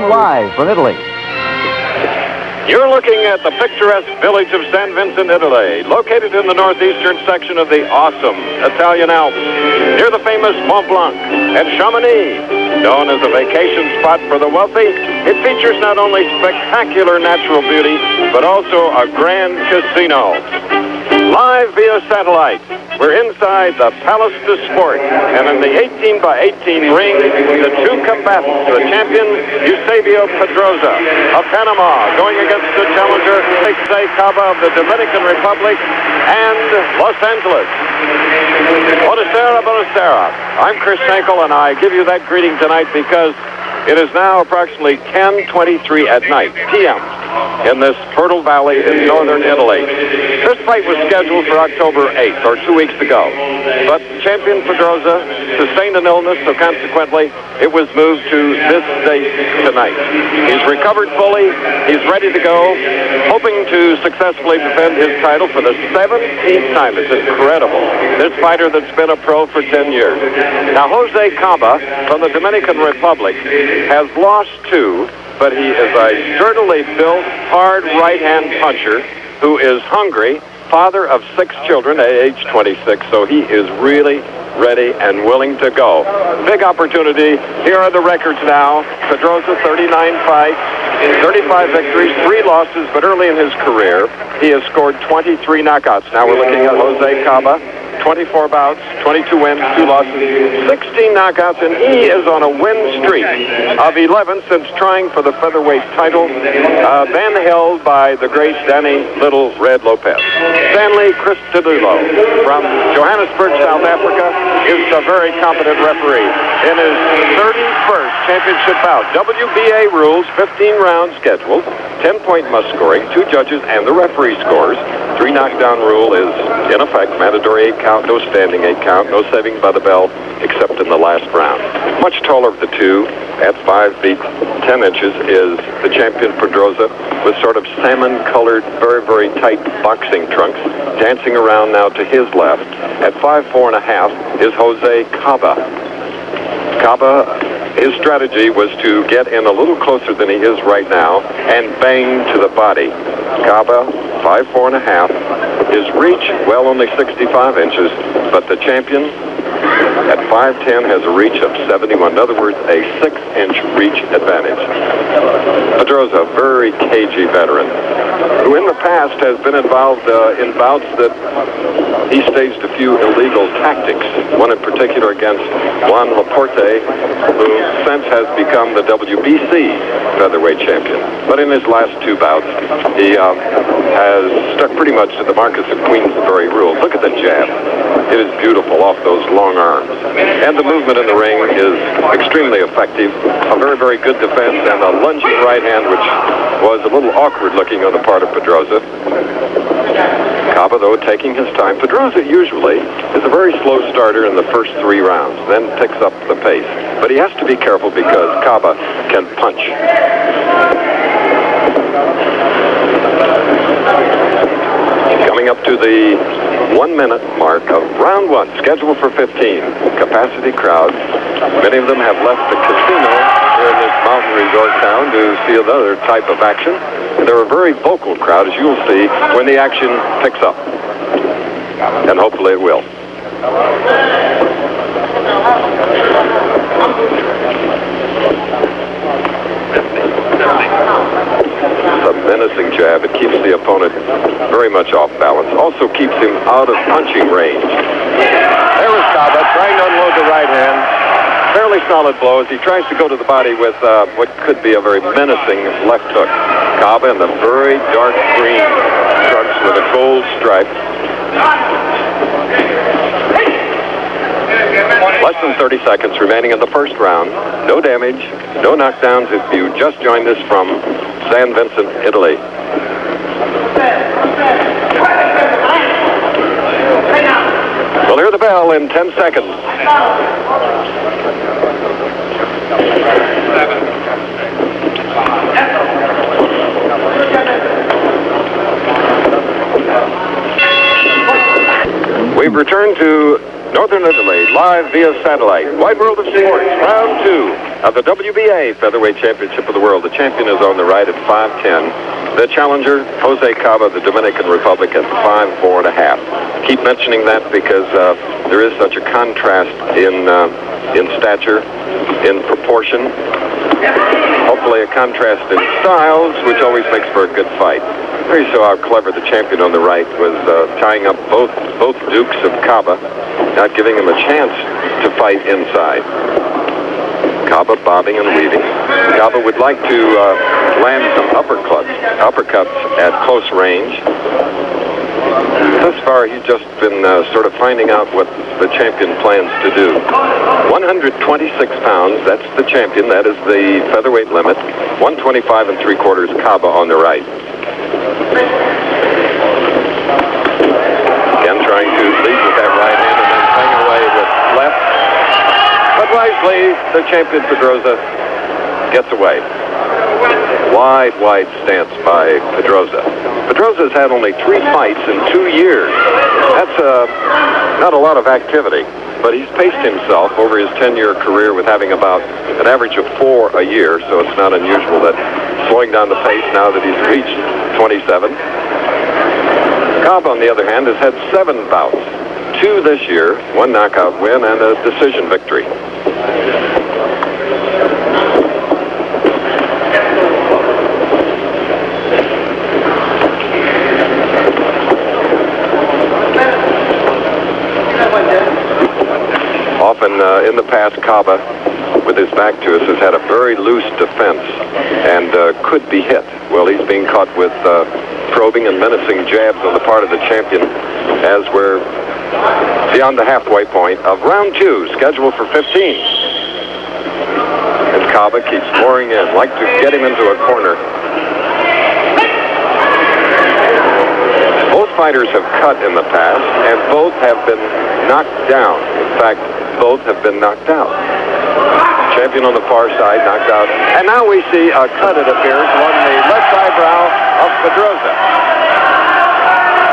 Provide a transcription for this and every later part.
live from Italy. You're looking at the picturesque village of San Vincent, Italy, located in the northeastern section of the awesome Italian Alps, near the famous Mont Blanc and Chamonix. Known as a vacation spot for the wealthy, it features not only spectacular natural beauty, but also a grand casino. Live via satellite, we're inside the Palace de Sport, and in the 18 by 18 ring, the two combatants, the champion Eusebio Pedroza of Panama, going against the challenger Caba of the Dominican Republic and Los Angeles. Buonasera, buonasera. I'm Chris Sankel, and I give you that greeting tonight because it is now approximately 10:23 at night, p.m., in this fertile valley in northern Italy. This fight was scheduled for October 8th, or 2 weeks ago. But champion Pedroza sustained an illness, so consequently, it was moved to this date tonight. He's recovered fully. He's ready to go, hoping to successfully defend his title for the 17th time. It's incredible. This fighter that's been a pro for 10 years. Now, Jose Caba from the Dominican Republic has lost two, but he is a sturdily built, hard right-hand puncher who is hungry, father of 6 children at age 26, so he is really ready and willing to go. Big opportunity. Here are the records now. Pedroza, 39 fights, 35 victories, 3 losses, but early in his career, he has scored 23 knockouts. Now we're looking at Jose Caba. 24 bouts, 22 wins, 2 losses, 16 knockouts, and he is on a win streak of 11 since trying for the featherweight title, then held by the great Danny Little Red Lopez. Stanley Cristodulo from Johannesburg, South Africa, is a very competent referee. In his 31st championship bout, WBA rules, 15 rounds scheduled, 10-point must scoring, 2 judges, and the referee scores. 3 knockdown rule is in effect, mandatory 8 count, no standing 8 count, no saving by the bell, except in the last round. Much taller of the two, at 5 feet 10 inches, is the champion Pedroza, with sort of salmon-colored, very, very tight boxing trunks. Dancing around now to his left, at 5'4" is Jose Caba. Caba, his strategy was to get in a little closer than he is right now and bang to the body. Caba, 5'4". His reach, well, only 65 inches, but the champion at 5'10" has a reach of 71. In other words, a 6-inch reach advantage. Pedroza, a very cagey veteran, who in the past has been involved in bouts that he staged a few illegal tactics, one in particular against Juan Laporte, who since has become the WBC featherweight champion. But in his last 2 bouts, he has stuck pretty much to the Marcus of Queensberry rule. Look at the jab. It is beautiful off those long arms. And the movement in the ring is extremely effective. A very, very good defense and a lunging right hand, which was a little awkward looking on the part of Pedroza. Caba, though, taking his time. Pedroza usually is a very slow starter in the first 3 rounds, then picks up the pace. But he has to be careful because Caba can punch. Coming up to the 1-minute mark of round 1, scheduled for 15. Capacity crowd. Many of them have left the casino here in this mountain resort town to see another type of action. And they're a very vocal crowd, as you'll see, when the action picks up. And hopefully it will. It's a menacing jab. It keeps the opponent very much off balance. Also keeps him out of punching range. There is Caba trying to unload the right hand. Fairly solid blows. He tries to go to the body with what could be a very menacing left hook. Caba in the very dark green trunks with a gold stripe. Less than 30 seconds remaining in the first round. No damage, no knockdowns if you just joined us from San Vincent, Italy. We'll hear the bell in 10 seconds. 7. We've returned to Northern Italy, live via satellite. Wide World of Sports, round 2 of the WBA Featherweight Championship of the World. The champion is on the right at 5'10". The challenger, Jose Caba, the Dominican Republic, at 5'4.5". Keep mentioning that because there is such a contrast in stature, in proportion. Hopefully a contrast in styles, which always makes for a good fight. There you saw how clever the champion on the right was, tying up both dukes of Caba, not giving him a chance to fight inside. Caba bobbing and weaving. Caba would like to land some uppercuts at close range. Thus far, he's just been sort of finding out what the champion plans to do. 126 pounds, that's the champion. That is the featherweight limit. 125 3/4 Caba on the right. Again, trying to lead with that right hand and then hang away with left. But wisely, the champion Pedroza gets away. Wide stance by Pedroza. Pedroza's had only 3 fights in 2 years. That's not a lot of activity, but he's paced himself over his 10-year career with having about an average of 4 a year, so it's not unusual that slowing down the pace now that he's reached 27. Caba, on the other hand, has had 7 bouts. 2 this year, 1 knockout win, and a decision victory. Often in the past, Caba, with his back to us, has had a very loose defense and could be hit. Well, he's being caught with probing and menacing jabs on the part of the champion as we're beyond the halfway point of round 2, scheduled for 15. And Caba keeps pouring in, like to get him into a corner. Both fighters have cut in the past, and both have been knocked down. In fact, both have been knocked out. Champion on the far side, knocked out. And now we see a cut, it appears, along the left eyebrow of Pedroza.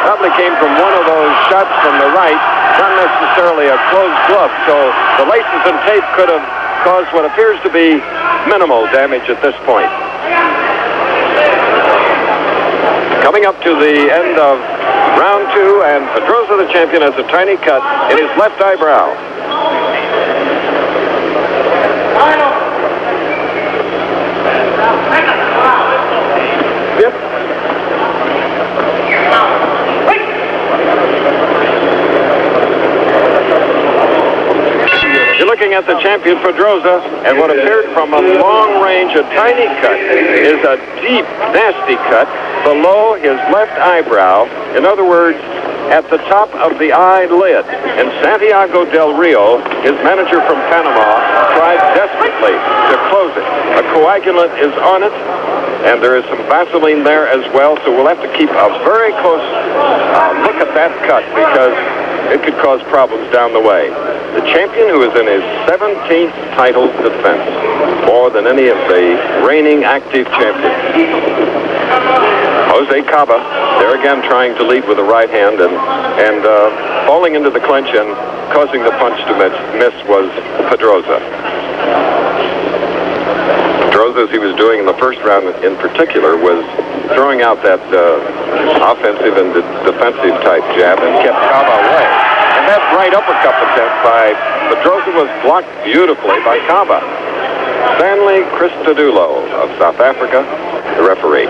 Probably came from one of those shots from the right, not necessarily a closed glove, so the laces and tape could have caused what appears to be minimal damage at this point. Coming up to the end of round 2, and Pedroza, the champion, has a tiny cut in his left eyebrow. Yep. You're looking at the champion Pedroza, and what appeared from a long range, a tiny cut, is a deep, nasty cut below his left eyebrow. In other words, at the top of the eyelid. And Santiago Del Rio, his manager from Panama, tried desperately to close it. A coagulant is on it, and there is some Vaseline there as well, so we'll have to keep a very close look at that cut because it could cause problems down the way. The champion, who is in his 17th title defense, more than any of the reigning active champions. Jose Caba, there again trying to lead with the right hand and falling into the clinch and causing the punch to miss was Pedroza. Pedroza, as he was doing in the first round in particular, was throwing out that offensive and defensive type jab and kept Caba away. And that right uppercut attempt by Pedroza was blocked beautifully by Caba. Stanley Christodoulou of South Africa, the referee.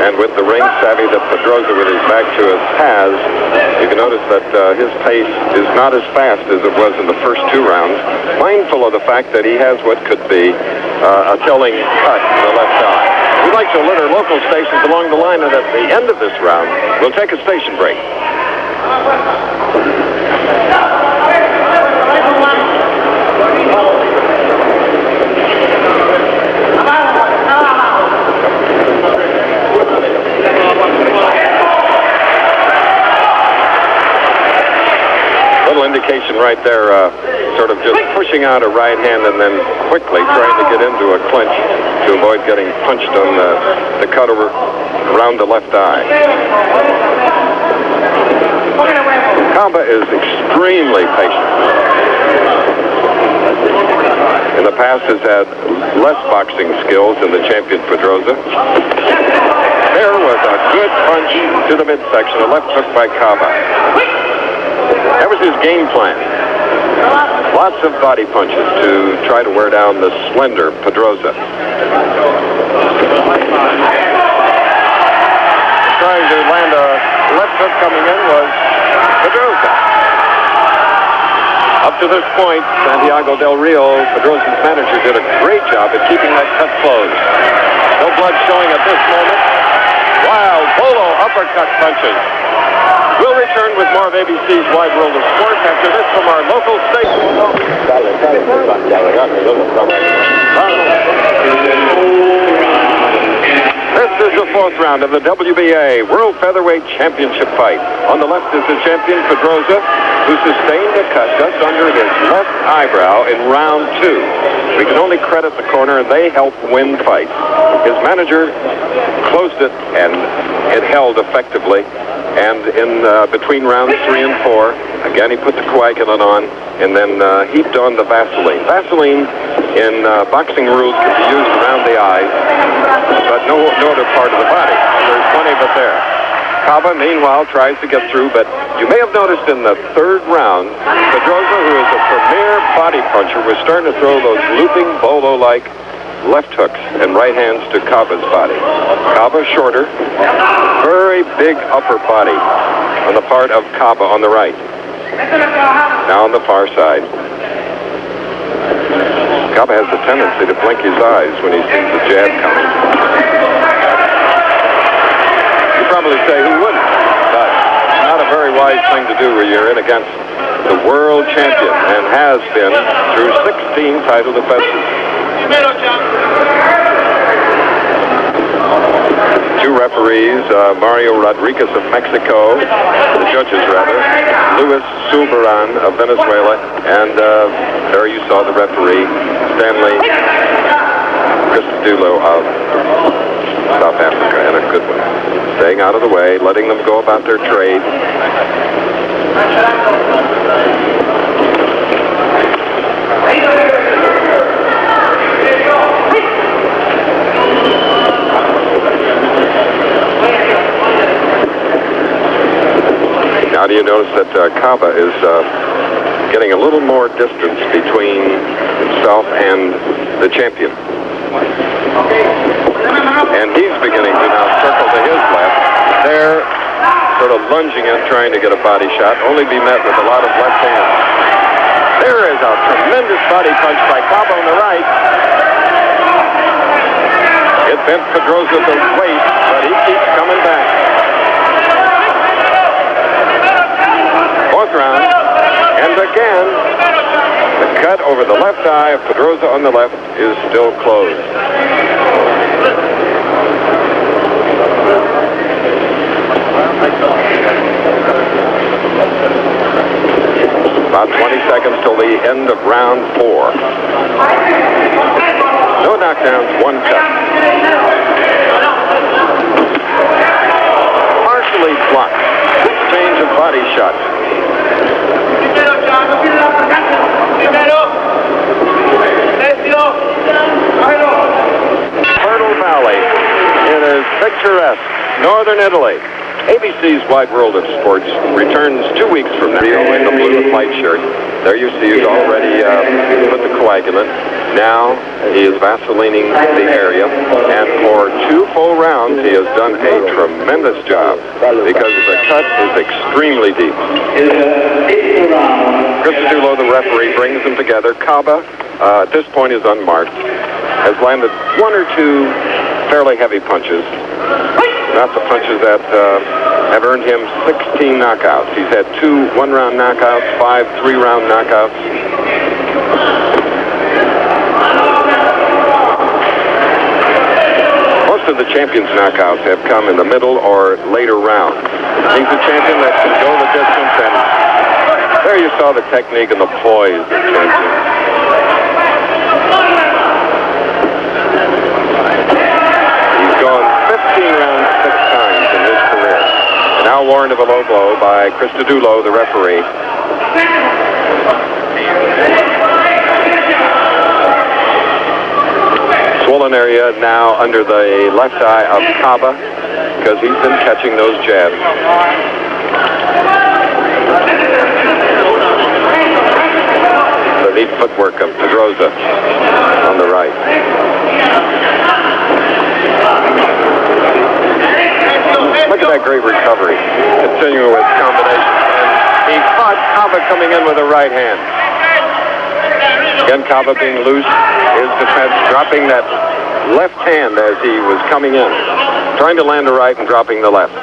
And with the ring savvy that Pedroza with his back to us has, you can notice that his pace is not as fast as it was in the first 2 rounds, mindful of the fact that he has what could be a telling cut in the left eye. We'd like to alert our local stations along the line, and at the end of this round, we'll take a station break. indication right there, sort of just pushing out a right hand and then quickly trying to get into a clinch to avoid getting punched on the cut over around the left eye. Caba is extremely patient. In the past has had less boxing skills than the champion Pedroza. There was a good punch to the midsection, a left hook by Caba. That was his game plan. Lots of body punches to try to wear down the slender Pedroza. Trying to land a left hook coming in was Pedroza. Up to this point, Santiago Del Rio, Pedroza's manager, did a great job at keeping that cut closed. No blood showing at this moment. Wild bolo uppercut punches. We'll return with more of ABC's Wide World of Sports after this from our local station. This is the fourth round of the WBA World Featherweight Championship fight. On the left is the champion Pedroza, who sustained a cut just under his left eyebrow in round 2. We can only credit the corner, and they helped win fights. His manager closed it, and it held effectively. And in between rounds 3 and 4, again he put the coagulant on, and then heaped on the Vaseline. Vaseline in boxing rules can be used around the eyes, but no other part of the body. There's plenty of it there. Caba, meanwhile, tries to get through, but you may have noticed in the third round, Pedroza, who is a premier body puncher, was starting to throw those looping bolo-like left hooks and right hands to Caba's body. Caba shorter, very big upper body on the part of Caba on the right. Now on the far side. Caba has a tendency to blink his eyes when he sees the jab coming. You probably say, who wouldn't? But not a very wise thing to do when you're in against the world champion and has been through 16 title defenses. Two referees, Mario Rodriguez of Mexico, the judges rather, Luis Zulbaran of Venezuela, and there you saw the referee, Stanley Cristodulo of South Africa, and a good one. Staying out of the way, letting them go about their trade. Now, do you notice that Caba is getting a little more distance between himself and the champion? And he's beginning to now circle to his left. They're sort of lunging in, trying to get a body shot, only be met with a lot of left hands. There is a tremendous body punch by Caba on the right. It bent Pedroza the waist, but he keeps coming back. Fourth round, and again, the cut over the left eye of Pedroza on the left is still closed. About 20 seconds till the end of round 4. No knockdowns, one cut. Partially blocked. Exchange of body shots. Fertile Valley. It is picturesque. Northern Italy. ABC's Wide World of Sports returns 2 weeks from now in the blue and white shirt. There you see he's already put the coagulant. Now he is vaselining the area, and for 2 full rounds he has done a tremendous job because the cut is extremely deep. Cristodulo, the referee, brings them together. Caba, at this point, is unmarked, has landed 1 or 2 fairly heavy punches. Not the punches that have earned him 16 knockouts. He's had 2 one-round knockouts, 5 3-round knockouts. Most of the champion's knockouts have come in the middle or later rounds. He's a champion that can go the distance and There you saw the technique and the poise of Champion. He's gone 15 rounds 6 times in his career. Now warned of a low blow by Christodoulou, the referee. Swollen area now under the left eye of Caba because he's been catching those jabs. The neat footwork of Pedroza on the right. Look at that great recovery. Continuing with combinations. And he caught Caba coming in with a right hand. Again, Caba being loose. His defense dropping that left hand as he was coming in. Trying to land the right and dropping the left.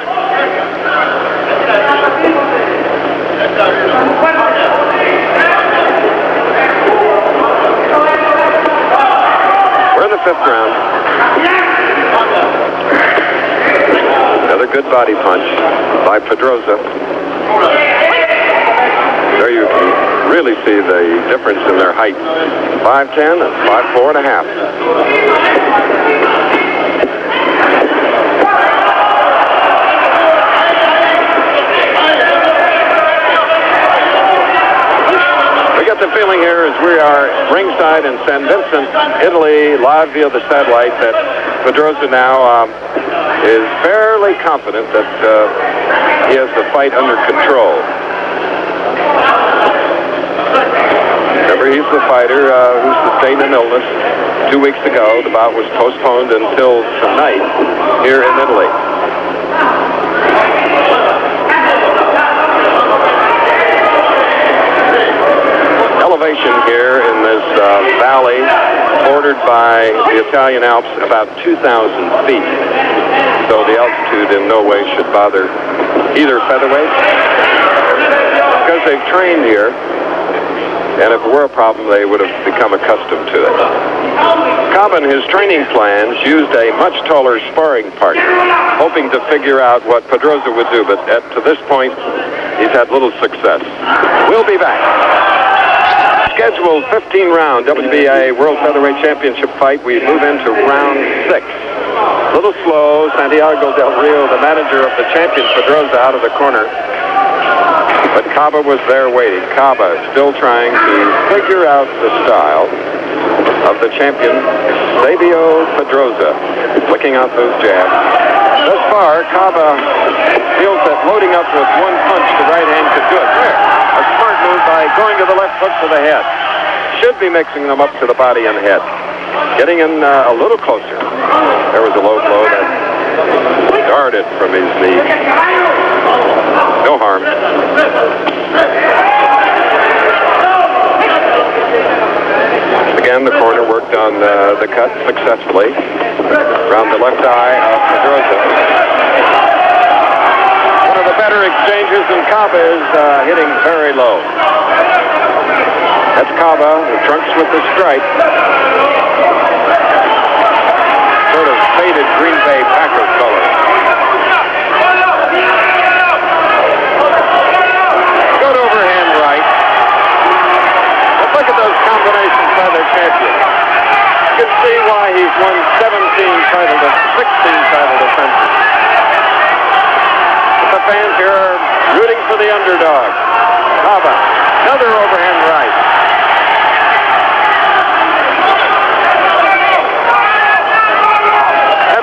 We're in the 5th round. Another good body punch by Pedroza. There you can really see the difference in their height. 5'10" and 5'4.5". We got the feeling here as we are ringside in San Vincent, Italy, live via the satellite, that Pedroza now is fairly confident that he has the fight under control. Remember, he's the fighter who sustained an illness 2 weeks ago. The bout was postponed until tonight here in Italy. Elevation here in this valley bordered by the Italian Alps, about 2,000 feet. So the altitude in no way should bother either featherweight, because they've trained here, and if it were a problem, they would have become accustomed to it. Caba in his training plans used a much taller sparring partner, hoping to figure out what Pedroza would do, but to this point, he's had little success. We'll be back. Scheduled 15-round WBA World Featherweight Championship fight. We move into round 6. A little slow. Santiago Del Rio, the manager of the champion Pedroza, out of the corner. But Caba was there waiting. Caba still trying to figure out the style of the champion, Eusebio Pedroza, flicking out those jabs. Thus far, Caba feels that loading up with one punch, the right hand could do it. There, a smart move by going to the left hook to the head. Should be mixing them up to the body and head. Getting in a little closer. There was a low blow that darted from his knee. No harm. Again, the corner worked on the cut successfully around the left eye of Pedroza. One of the better exchanges, and Caba is hitting very low. That's Caba, the trunks with the stripe. Sort of faded Green Bay Packer color. Good overhand right. But look at those combinations by their champion. You can see why he's won 16 title defenses. But the fans here are rooting for the underdog. Caba, another overhand right.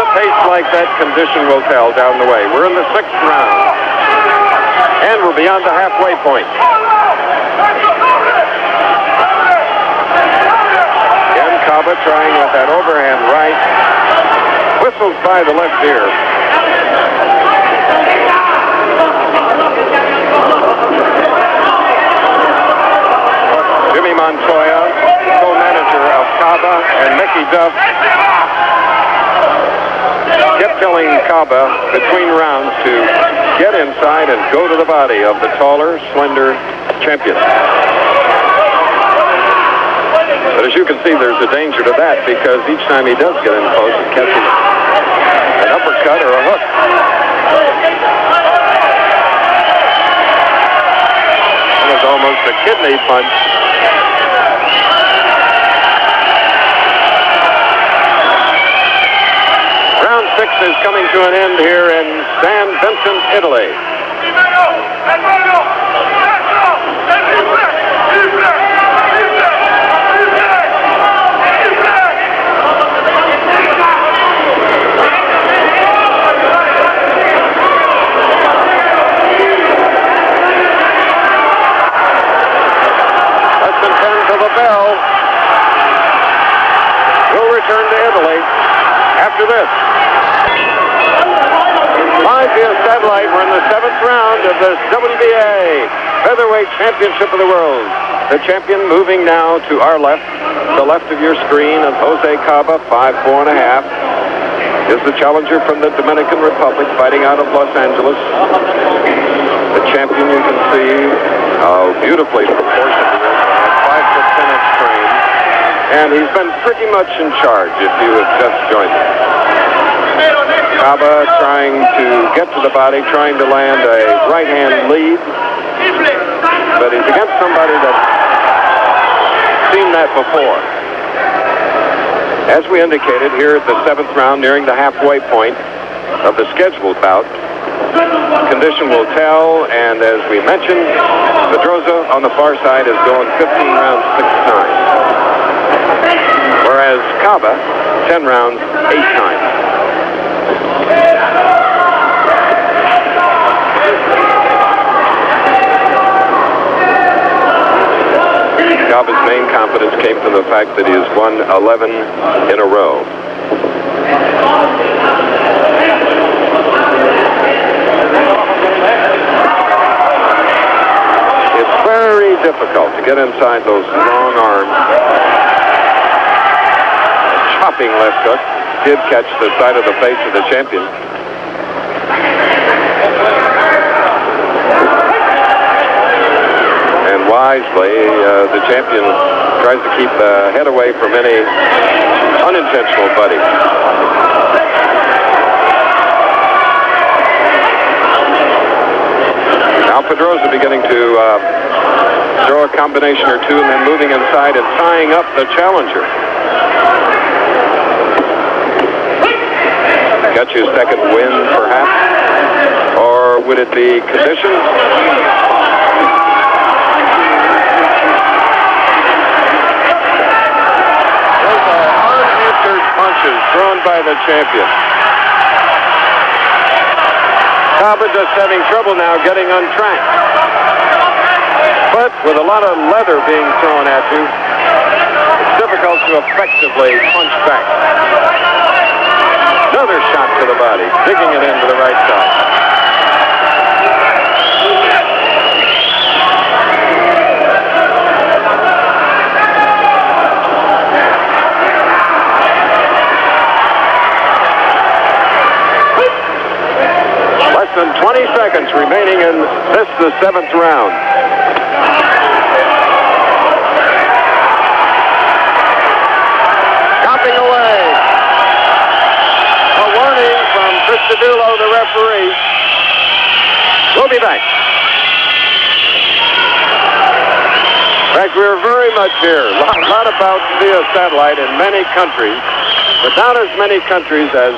Pace like that, condition will tell down the way. We're in the 6th round, and we're beyond the halfway point. Again, Caba trying with that overhand right. Whistles by the left ear. Jimmy Montoya, co-manager of Caba, and Mickey Duff kept telling Caba between rounds to get inside and go to the body of the taller, slender champion. But as you can see, there's a danger to that, because each time he does get in close, he catches an uppercut or a hook. One of was almost a kidney punch. Round 6 is coming to an end here in San Vincent, Italy. Bell. We'll return to Italy after this. Live via satellite, we're in the 7th round of the WBA Featherweight Championship of the World. The champion moving now to our left, the left of your screen, of Jose Caba, 5'4½", is the challenger from the Dominican Republic, fighting out of Los Angeles. The champion, you can see how beautifully proportioned he is. 5'10" frame, and he's been pretty much in charge if you have just joined him. Caba trying to get to the body, trying to land a right-hand lead, but he's against somebody that's seen that before. As we indicated here at the 7th round, nearing the halfway point of the scheduled bout, condition will tell, and as we mentioned, Pedroza on the far side is going 15 rounds, 6-9. Whereas Caba, 10 rounds, 8-9. Caba's main confidence came from the fact that he has won 11 in a row. Very difficult to get inside those long arms. Chopping left hook did catch the side of the face of the champion. And wisely, the champion tries to keep the head away from any unintentional butting. Now Pedroza beginning to throw a combination or two and then moving inside and tying up the challenger. Catch his second win, perhaps? Or would it be conditions? Those are unanswered punches thrown by the champion. Caba just having trouble now getting on track. But with a lot of leather being thrown at you, it's difficult to effectively punch back. Another shot to the body, digging it into the right side. Less than 20 seconds remaining in this, the 7th round. Chopping away. A warning from Eusebio, the referee. We'll be back. In fact, we're very much here. A lot about via satellite in many countries, but not as many countries as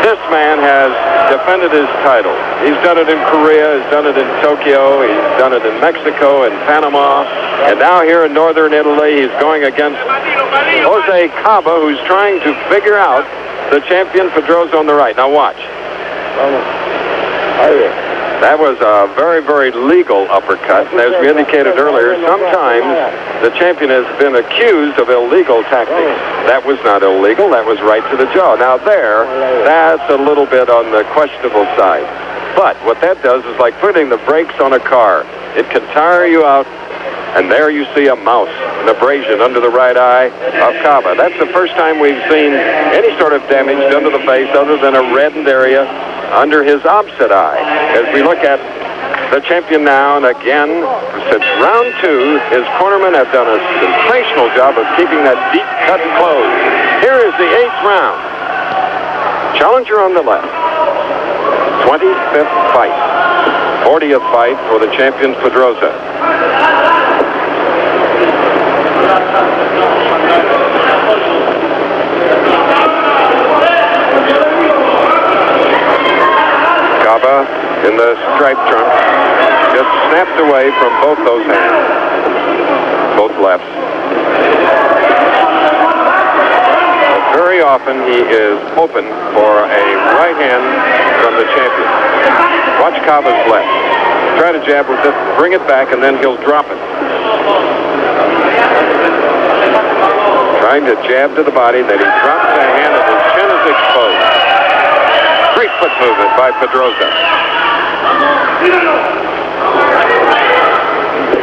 this man has defended his title. He's done it in Korea, he's done it in Tokyo, he's done it in Mexico and Panama, and now here in northern Italy, he's going against Jose Caba, who's trying to figure out the champion Pedroza on the right. Now watch. That was a very, very legal uppercut, and as we indicated earlier, sometimes the champion has been accused of illegal tactics. That was not illegal, that was right to the jaw. Now that's a little bit on the questionable side. But what that does is like putting the brakes on a car. It can tire you out, and there you see a mouse, an abrasion under the right eye of Caba. That's the first time we've seen any sort of damage done to the face other than a reddened area under his opposite eye. As we look at the champion now, and again, since round 2, his cornermen have done a sensational job of keeping that deep cut closed. Here is the 8th round. Challenger on the left. 25th fight. 40th fight for the champion Pedroza. Caba in the stripe trunk just snapped away from both those hands, both lefts. Very often he is open for a right hand from the champion. Watch Caba's left. Try to jab with it, bring it back, and then he'll drop it. Trying to jab to the body, then he drops the hand and his chin is exposed. Great foot movement by Pedroza.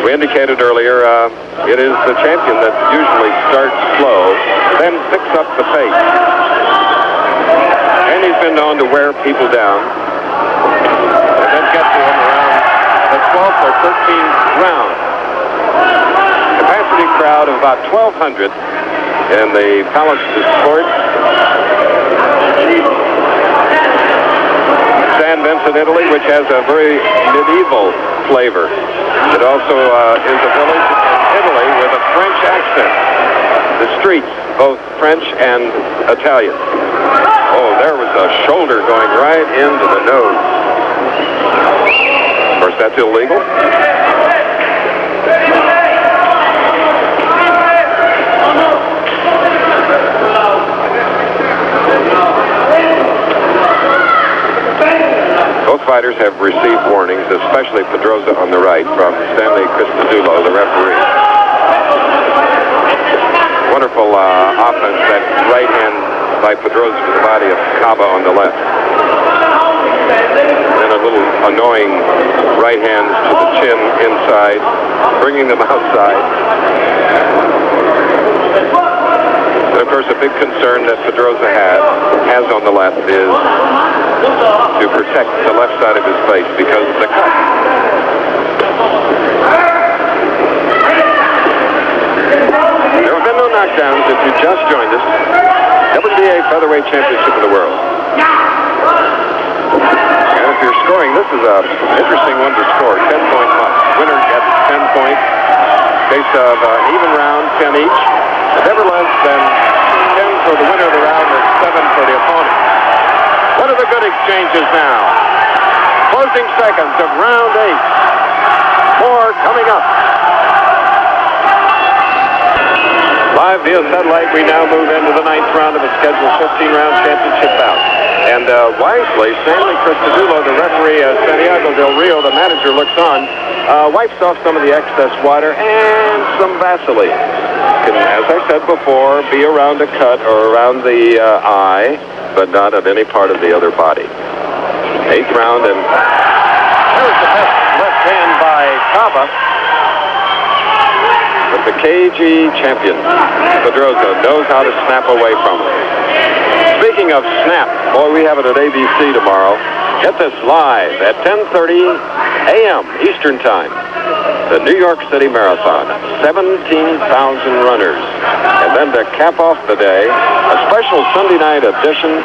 We indicated earlier, it is the champion that usually starts slow, then picks up the pace. And he's been known to wear people down, and then get to him around the 12th or 13th round. Capacity crowd of about 1,200 in the Palace of Sport. San Vincent, Italy, which has a very medieval flavor. It also is a village in Italy with a French accent. The streets, both French and Italian. Oh, there was a shoulder going right into the nose. Of course, that's illegal. Both fighters have received warnings, especially Pedroza on the right, from Stanley Cristodulo, the referee. Wonderful offense, that right hand by Pedroza to the body of Caba on the left. And a little annoying right hand to the chin inside, bringing them outside. And of course, a big concern that Pedroza has on the left is to protect the left side of his face because of the cut. There have been no knockdowns if you just joined us. WBA Featherweight Championship of the World. And if you're scoring, this is an interesting one to score. 10-point match. Winner gets 10 points. Case of even round, 10 each. Never less than 10 for the winner of the round and 7 for the opponent. What are the good exchanges now? Closing seconds of round 8. More coming up. Live via satellite, we now move into the 9th round of a scheduled 15-round championship bout. And wisely, Stanley Cristodulo, the referee, Santiago Del Rio, the manager, looks on, wipes off some of the excess water and some Vaseline. Can, as I said before, be around a cut or around the eye, but not at any part of the other body. 8th round, and there's the best left hand by Caba. But the cagey champion, Pedroza, knows how to snap away from it. Speaking of snap, boy, we have it at ABC tomorrow. Get this live at 10:30 a.m. Eastern Time. The New York City Marathon, 17,000 runners. And then to cap off the day, a special Sunday night edition,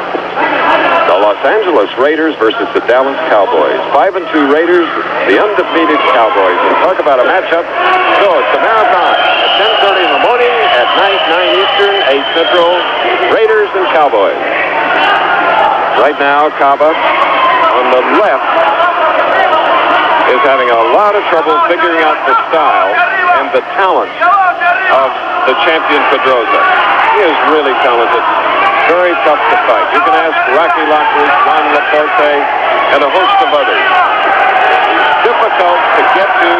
the Los Angeles Raiders versus the Dallas Cowboys. 5-2 Raiders, the undefeated Cowboys. And talk about a matchup. So it's the Marathon at 10:30 in the morning, at night, 9 Eastern, 8 Central, Raiders and Cowboys. Right now, Caba on the left is having a lot of trouble figuring out the style and the talent of the champion Pedroza. He is really talented, very tough to fight. You can ask Rocky Lockwood, Juan Laporte, and a host of others. Difficult to get to,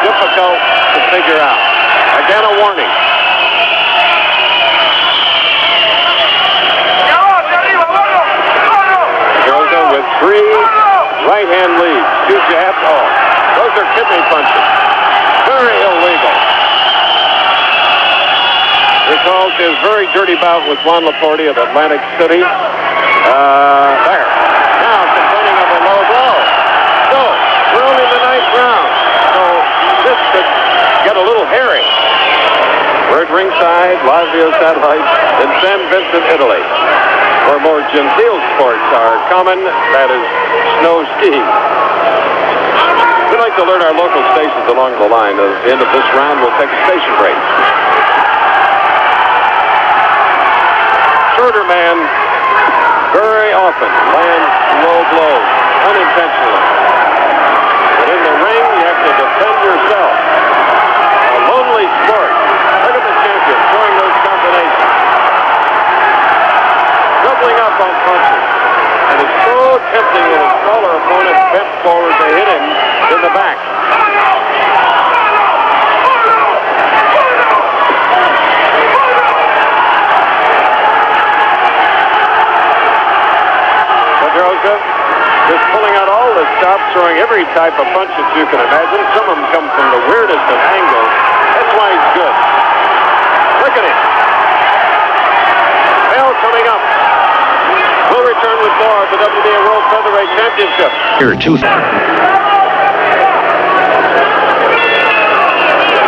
difficult to figure out. Again, a warning. Pedroza with 3 right-hand leads, 2 jabs, those are kidney punches. Very illegal. Recalls his very dirty bout with Juan Laporte at Atlantic City. There. Now complaining of a low blow. So, we're only in the 9th round. So, this could get a little hairy. We're at ringside, live via satellite in San Vincent, Italy, where more genteel sports are common, that is snow skiing. We'd like to alert our local stations along the line. At the end of this round, we'll take a station break. Shorter man very often lands low blows, unintentionally. But in the ring, you have to defend yourself. A lonely sport. Look at the champion throwing those combinations. Doubling up on punches. And it's so tempting when his smaller opponent bent forward to hit him in the back. Pedroza is pulling out all the stops, throwing every type of punch that you can imagine. Some of them come from the weirdest of angles. That's why he's good. Look at him. Bell coming up. We'll return with more of the WBA World Featherweight Championship. Here, two.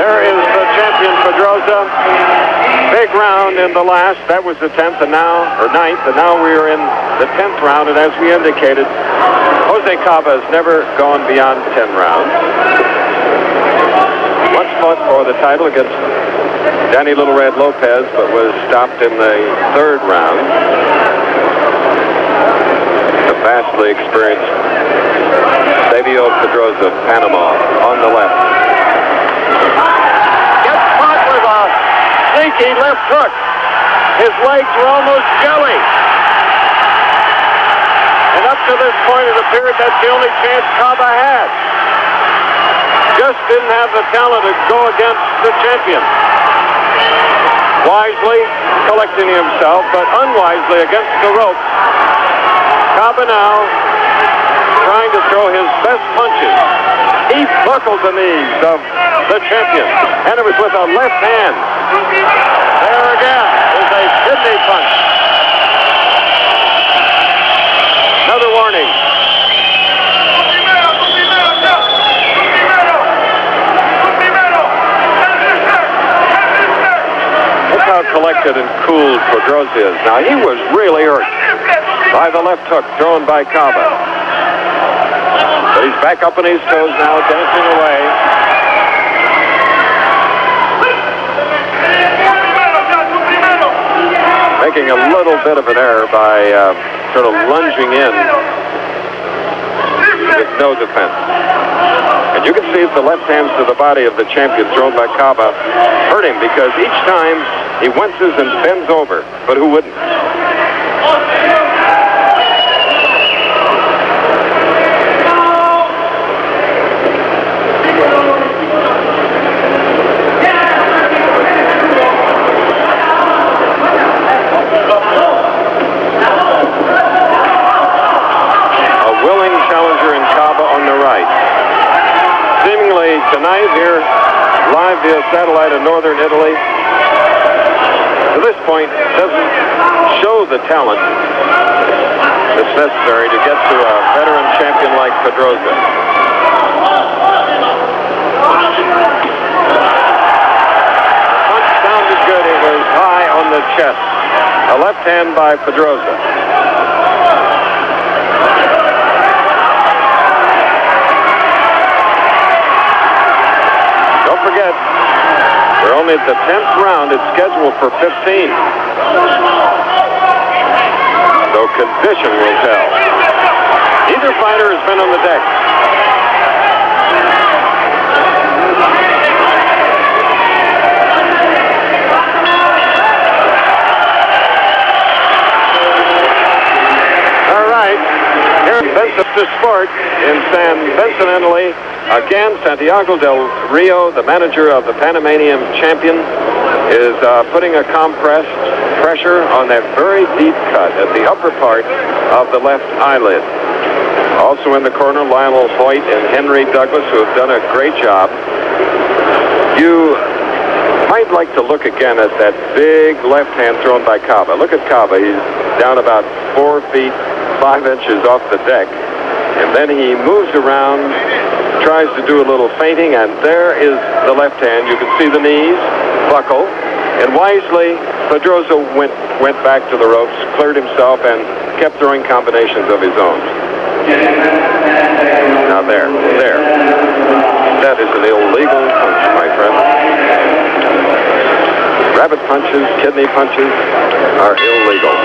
There is the champion, Pedroza. Big round in the last. That was the 10th and now, or 9th, and now we are in the 10th round. And as we indicated, Jose Caba has never gone beyond 10 rounds. Once fought for the title against Danny Little Red Lopez, but was stopped in the 3rd round. The vastly experienced Eusebio Pedroza of Panama on the left. Gets caught with a sneaky left hook. His legs were almost jelly. And up to this point, it appeared that's the only chance Caba had. Just didn't have the talent to go against the champion. Wisely collecting himself, but unwisely against the ropes. Caba now trying to throw his best punches. He buckled the knees of the champion, and it was with a left hand. There again is a kidney punch. Another warning. Look how collected and cool Pedroza is. Now, he was really hurt by the left hook thrown by Caba. But he's back up on his toes now, dancing away. Making a little bit of an error by sort of lunging in with no defense. And you can see the left hands to the body of the champion thrown by Caba hurt him, because each time he winces and bends over. But who wouldn't? Tonight here, live via satellite in northern Italy. To this point, doesn't show the talent that's necessary to get to a veteran champion like Pedroza. Punch sounded good. It was high on the chest. A left hand by Pedroza. Forget, we're only at the 10th round. It's scheduled for 15. So condition will tell. Neither fighter has been on the deck. All right. Here in Vincent Sport in San Vincent, Italy. Again, Santiago del Rio, the manager of the Panamanian champion, is putting a compressed pressure on that very deep cut at the upper part of the left eyelid. Also in the corner, Lionel Hoyt and Henry Douglas, who have done a great job. You might like to look again at that big left hand thrown by Caba. Look at Caba. He's down about 4 feet 5 inches off the deck. And then he moves around, tries to do a little feinting, and there is the left hand. You can see the knees buckle. And wisely, Pedroza went back to the ropes, cleared himself, and kept throwing combinations of his own. Now there. That is an illegal punch, my friend. Rabbit punches, kidney punches are illegal.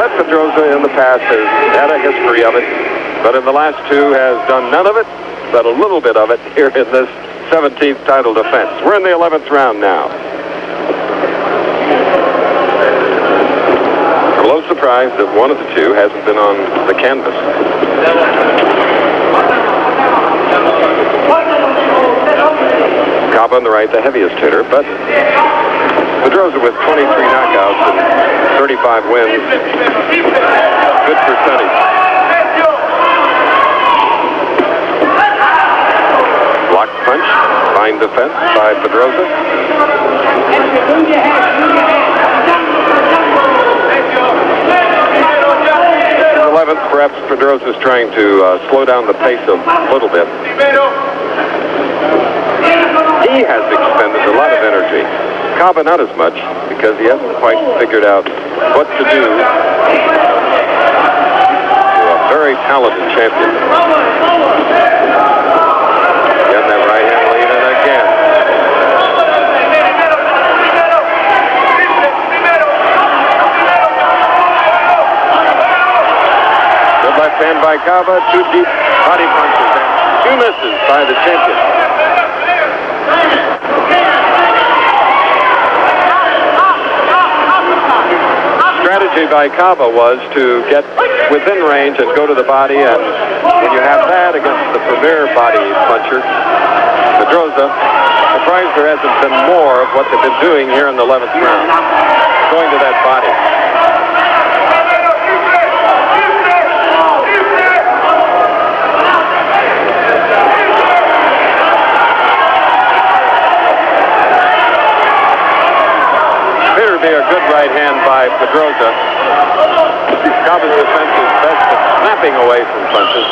But Pedroza in the past has had a history of it, but in the last two has done none of it, but a little bit of it here in this 17th title defense. We're in the 11th round now. I'm a little surprised that one of the two hasn't been on the canvas. Caba on the right, the heaviest hitter, but Pedroza with 23 knockouts and 35 wins. Good percentage. Blocked punch, fine defense by Pedroza. 11th, perhaps Pedroza's trying to slow down the pace a little bit. He has expended a lot of energy. Caba not as much, because he hasn't quite figured out what to do to a very talented champion. Again, that right hand lead, and again. Good left hand by Caba, two deep body punches, and two misses by the champion. Strategy by Caba was to get within range and go to the body, and when you have that against the premier body puncher, Pedroza, surprised there hasn't been more of what they've been doing here in the 11th round, going to that body. Be a good right hand by Pedroza. Caba's defense is best at snapping away from punches.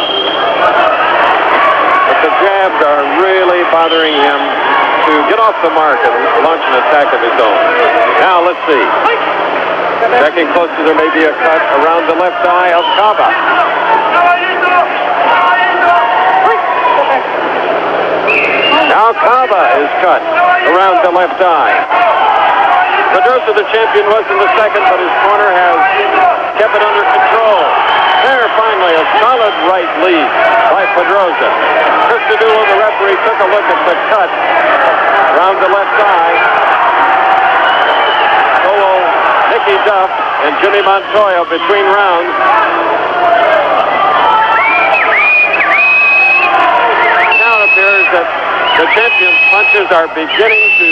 But the jabs are really bothering him to get off the mark and launch an attack of his own. Now let's see. Checking closer, there may be a cut around the left eye of Caba. Now Caba is cut around the left eye. Pedroza, the champion, was in the second, but his corner has kept it under control. There, finally, a solid right lead by Pedroza. Eusebio, the referee, took a look at the cut around the left eye. So will Nicky Duff and Jimmy Montoya between rounds. Now it appears that the champion's punches are beginning to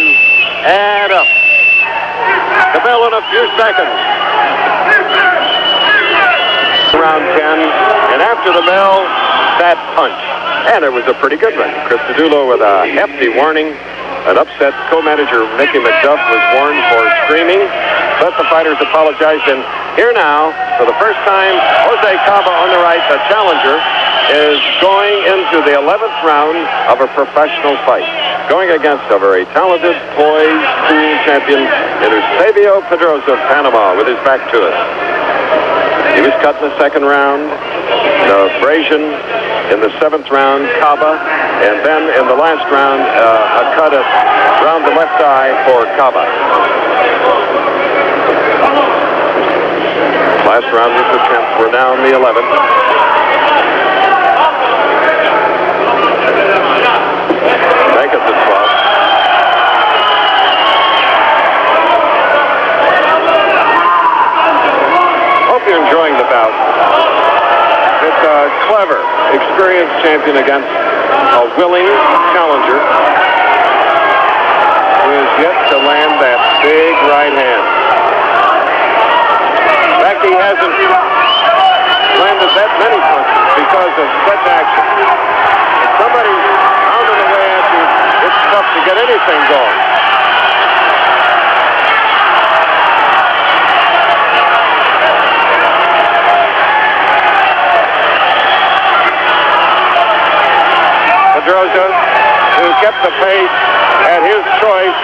add up. The bell in a few seconds. Round 10, and after the bell, that punch. And it was a pretty good one. Eusebio with a hefty warning. An upset co-manager Mickey McDuff was warned for screaming, but the fighters apologized. And here now, for the first time, Jose Caba on the right, the challenger, is going into the 11th round of a professional fight, going against a very talented, poised, cool champion, Eusebio Pedroza of Panama, with his back to us. He was cut in the second round, the abrasion in the 7th round, Caba, and then in the last round, a cut around the left eye for Caba. Last round was the 10th. We're now in the 11th. Make it the 12th. Hope you're enjoying the bout. It's a clever, experienced champion against a willing challenger who is yet to land that big right hand. In fact, he hasn't landed that many punches because of such action. If somebody's pounding away at you, it's tough to get anything going. Pedroza, who kept the pace at his choice,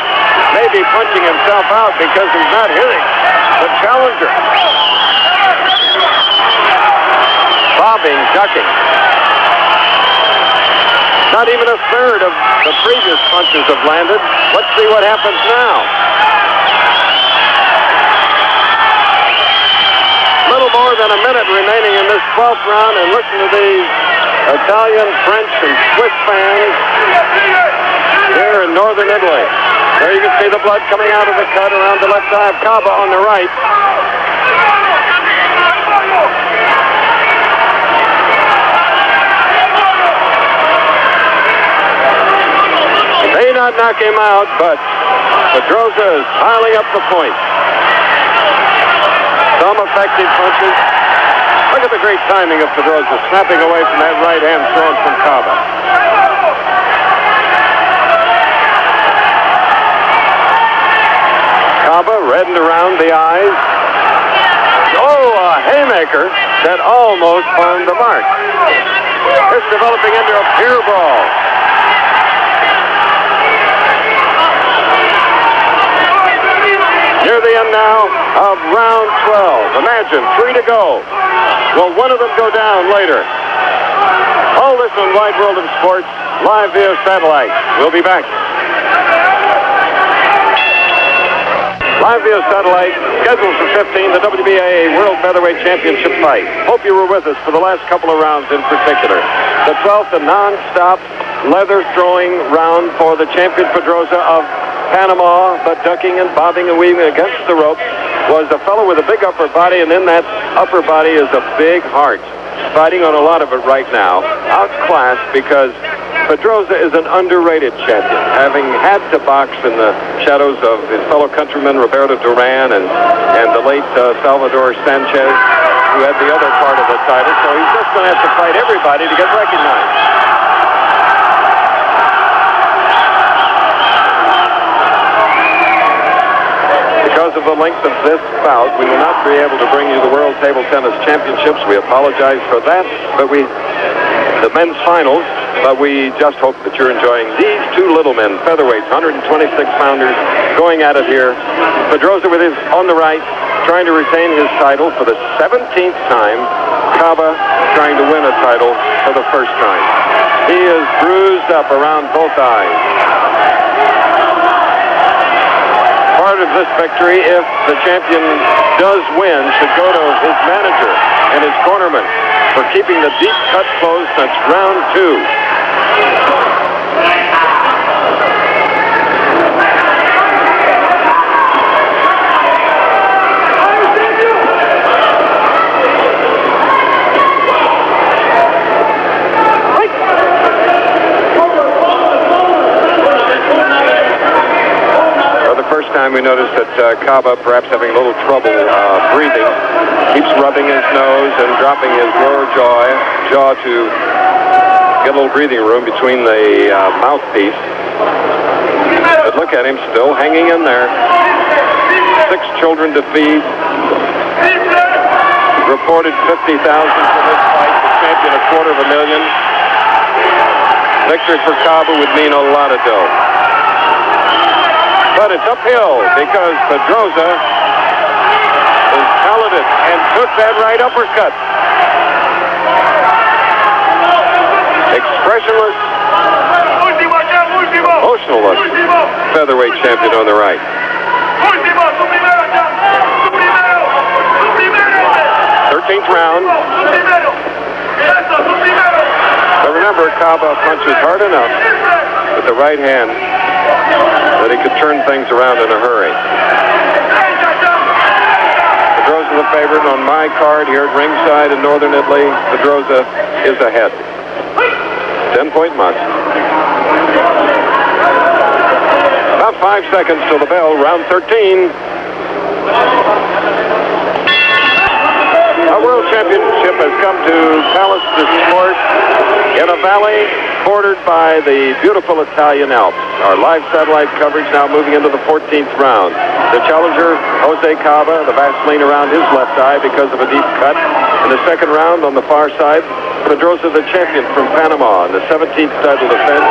may be punching himself out because he's not hitting the challenger. Bobbing, ducking. Not even a third of the previous punches have landed. Let's see what happens now. Little more than a minute remaining in this 12th round, and listen to these Italian, French, and Swiss fans here in northern Italy. There you can see the blood coming out of the cut around the left eye of Caba on the right. May not knock him out, but Pedroza is piling up the points. Some effective punches. Look at the great timing of Pedroza, snapping away from that right hand thrown from Caba. Caba reddened around the eyes. Oh, a haymaker that almost found the mark. It's developing into a pure brawl. Near the end now of round 12. Imagine, 3 to go. Will one of them go down later? All this on Wide World of Sports, live via satellite. We'll be back. Live via satellite, scheduled for 15, the WBA World Featherweight Championship fight. Hope you were with us for the last couple of rounds in particular. The 12th, a non-stop leather-throwing round for the champion Pedroza of Panama, but ducking and bobbing and weaving against the rope was a fellow with a big upper body, and in that upper body is a big heart. Fighting on a lot of it right now. Outclassed because Pedroza is an underrated champion, having had to box in the shadows of his fellow countrymen Roberto Duran and the late Salvador Sanchez, who had the other part of the title. So he's just going to have to fight everybody to get recognized. Because of the length of this bout, we will not be able to bring you the World Table Tennis Championships. We apologize for that, but the men's finals, but we just hope that you're enjoying these two little men, featherweights, 126-pounders, going at it here. Pedroza with his on the right, trying to retain his title for the 17th time. Caba trying to win a title for the first time. He is bruised up around both eyes. Part of this victory, if the champion does win, should go to his manager and his cornerman for keeping the deep cut closed since round 2. Time we noticed that Caba, perhaps having a little trouble breathing, keeps rubbing his nose and dropping his lower jaw to get a little breathing room between the mouthpiece. But look at him, still hanging in there. 6 children to feed. Reported 50,000 for this fight. The champion, $250,000. Victory for Caba would mean a lot of dough. But it's uphill because Pedroza is talented and took that right uppercut. Expressionless, emotionless featherweight champion on the right. 13th round. But remember, Caba punches hard enough with the right hand that he could turn things around in a hurry. Pedroza the favorite on my card here at ringside in northern Italy. Pedroza is ahead. 10-point mark. About 5 seconds till the bell, round 13. Our World Championship has come to Palace de Sport in a valley bordered by the beautiful Italian Alps. Our live satellite coverage now moving into the 14th round. The challenger, Jose Caba, the Vaseline around his left eye because of a deep cut. In the second round on the far side, Pedroza, the champion from Panama, in the 17th title defense,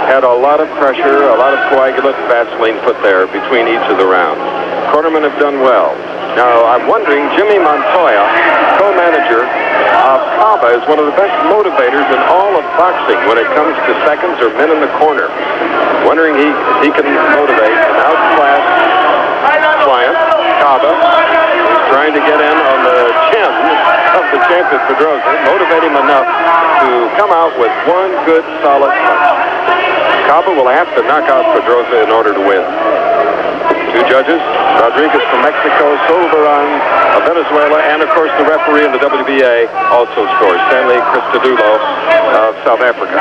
had a lot of pressure, a lot of coagulant Vaseline put there between each of the rounds. Cornermen have done well. Now, I'm wondering, Jimmy Montoya, co-manager of Caba, is one of the best motivators in all of boxing when it comes to seconds or men in the corner. Wondering he can motivate an outclassed client, Caba, who's trying to get in on the chin of the champion Pedroza, motivate him enough to come out with one good solid punch. Caba will have to knock out Pedroza in order to win. Two judges, Rodriguez from Mexico, Silveron of Venezuela, and of course the referee in the WBA also scores, Stanley Christodoulou of South Africa.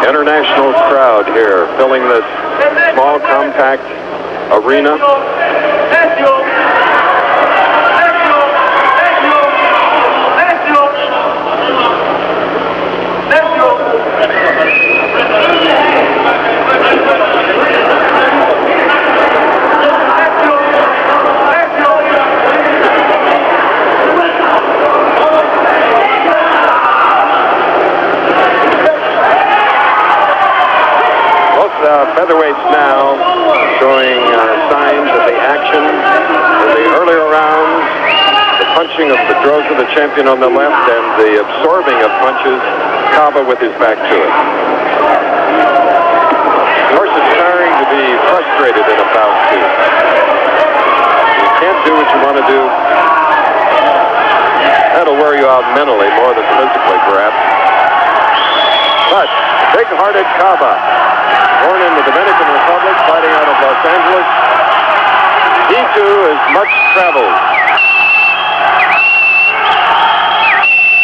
International crowd here filling this small compact arena. Featherweights now showing signs of the action in the earlier rounds. The punching of Pedroza, the champion, on the left, and the absorbing of punches, Caba with his back to it. Of course, it's tiring to be frustrated in a bout, too. You can't do what you want to do. That'll wear you out mentally more than physically, perhaps. But big-hearted Caba, born in the Dominican Republic, fighting out of Los Angeles. He, too, is much traveled.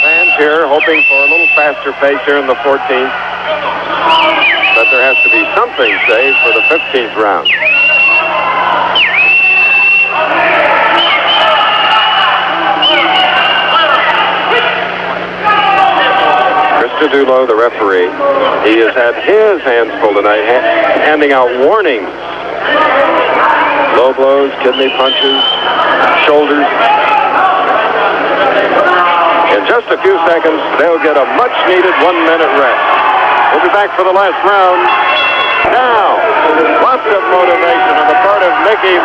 Fans here hoping for a little faster pace here in the 14th. But there has to be something saved for the 15th round. Christodoulou, the referee, he has had his hands full tonight, handing out warnings. Low blows, kidney punches, shoulders. In just a few seconds, they'll get a much-needed 1-minute rest. We'll be back for the last round. Now, lots of motivation on the part of Mickey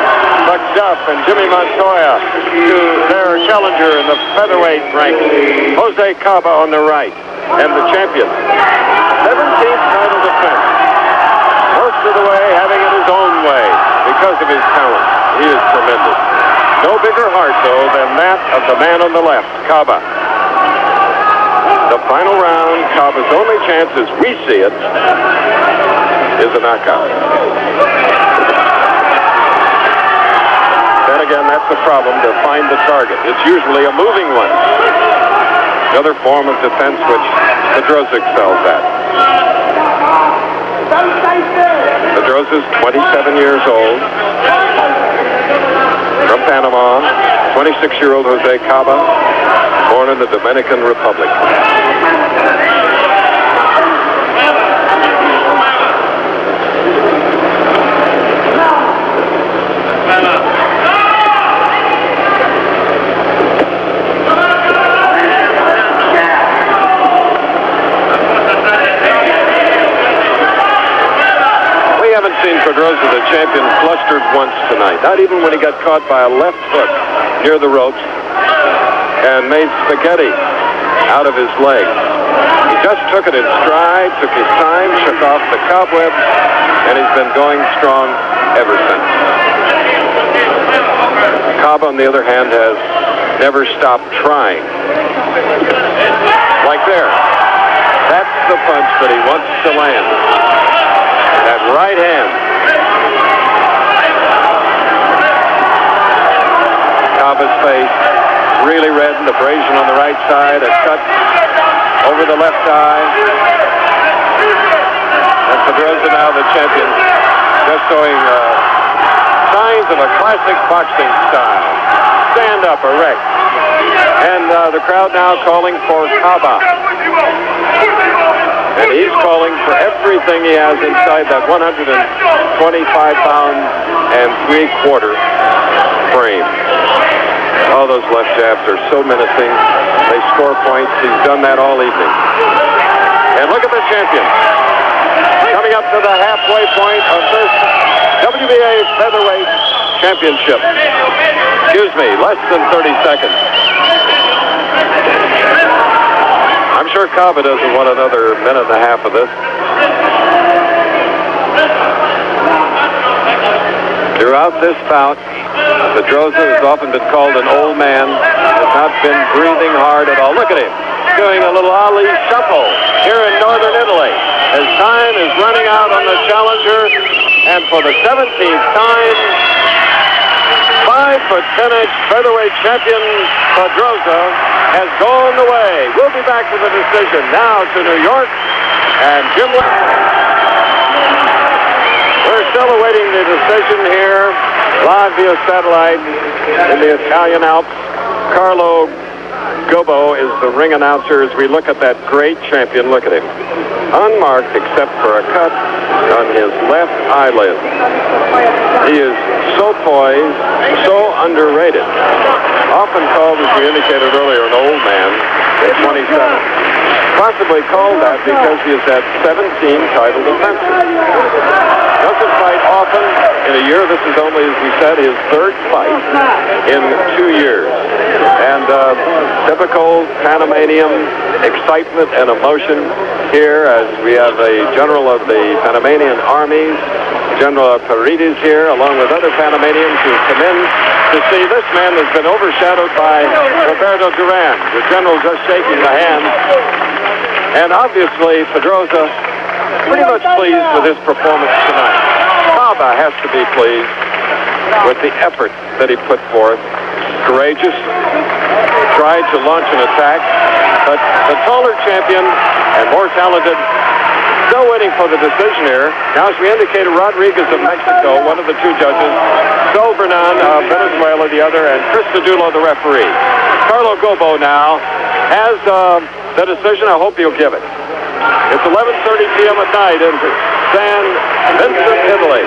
McDuff and Jimmy Montoya to their challenger in the featherweight ranks, Jose Caba on the right. And the champion, 17th title defense, most of the way having it his own way because of his talent. He is tremendous. No bigger heart, though, than that of the man on the left, Caba. The final round, Caba's only chance, as we see it, is a knockout. Then again, that's the problem, to find the target. It's usually a moving one. Another form of defense which Pedroza excels at. Pedroza's 27 years old, from Panama. 26-year-old Jose Caba, born in the Dominican Republic. Seen Pedroza, the champion, flustered once tonight. Not even when he got caught by a left hook near the ropes and made spaghetti out of his leg. He just took it in stride, took his time, shook off the cobwebs, and he's been going strong ever since. Caba, on the other hand, has never stopped trying. Like there. That's the punch that he wants to land. That right hand. Caba's face really red, and abrasion on the right side, a cut over the left eye. And Pedroza, now the champion, just showing signs of a classic boxing style. Stand up, erect. And the crowd now calling for Caba. And he's calling for everything he has inside that 125-pound and 3/4 frame. Oh, those left jabs are so menacing. They score points. He's done that all evening. And look at the champion. Coming up to the halfway point of this WBA Featherweight Championship. Excuse me, less than 30 seconds. I'm sure Caba doesn't want another minute and a half of this. Throughout this bout, Pedroza has often been called an old man, has not been breathing hard at all. Look at him, doing a little Ali shuffle here in northern Italy. His time is running out on the challenger, and for the 17th time, 5'10" featherweight champion Pedroza has gone away. We'll be back to the decision now to New York, and Jim. We're still awaiting the decision here, live via satellite in the Italian Alps. Carlo Gobbo is the ring announcer as we look at that great champion. Look at him. Unmarked except for a cut on his left eyelid. He is so poised, so underrated. Often called, as we indicated earlier, an old man at 27. Possibly called that because he has had 17 title defenses. Doesn't fight often in a year. This is only, as we said, his third fight in 2 years. And typical Panamanian excitement and emotion here as we have a general of the Panamanian armies, General Paredes here, along with other Panamanians who come in to see this man has been overshadowed by Roberto Duran, the general just shaking the hand. And obviously, Pedroza pretty much pleased with his performance tonight. Caba has to be pleased with the effort that he put forth. Courageous, tried to launch an attack, but the taller champion and more talented, still waiting for the decision here. Now, as we indicated, Rodriguez of Mexico, one of the two judges, Sol Bernan of Venezuela, the other, and Chris Sedullo, the referee. Carlo Gobbo now has the decision. I hope he'll give it. It's 11:30 p.m. at night in San Vincent, Italy.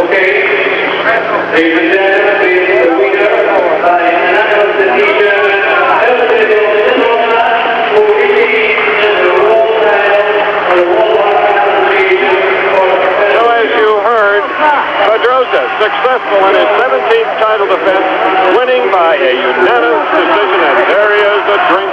Okay, ladies and gentlemen, the winner by unanimous decision, So as you heard, Pedroza successful in his 17th title defense, winning by a unanimous decision, and there is a drink.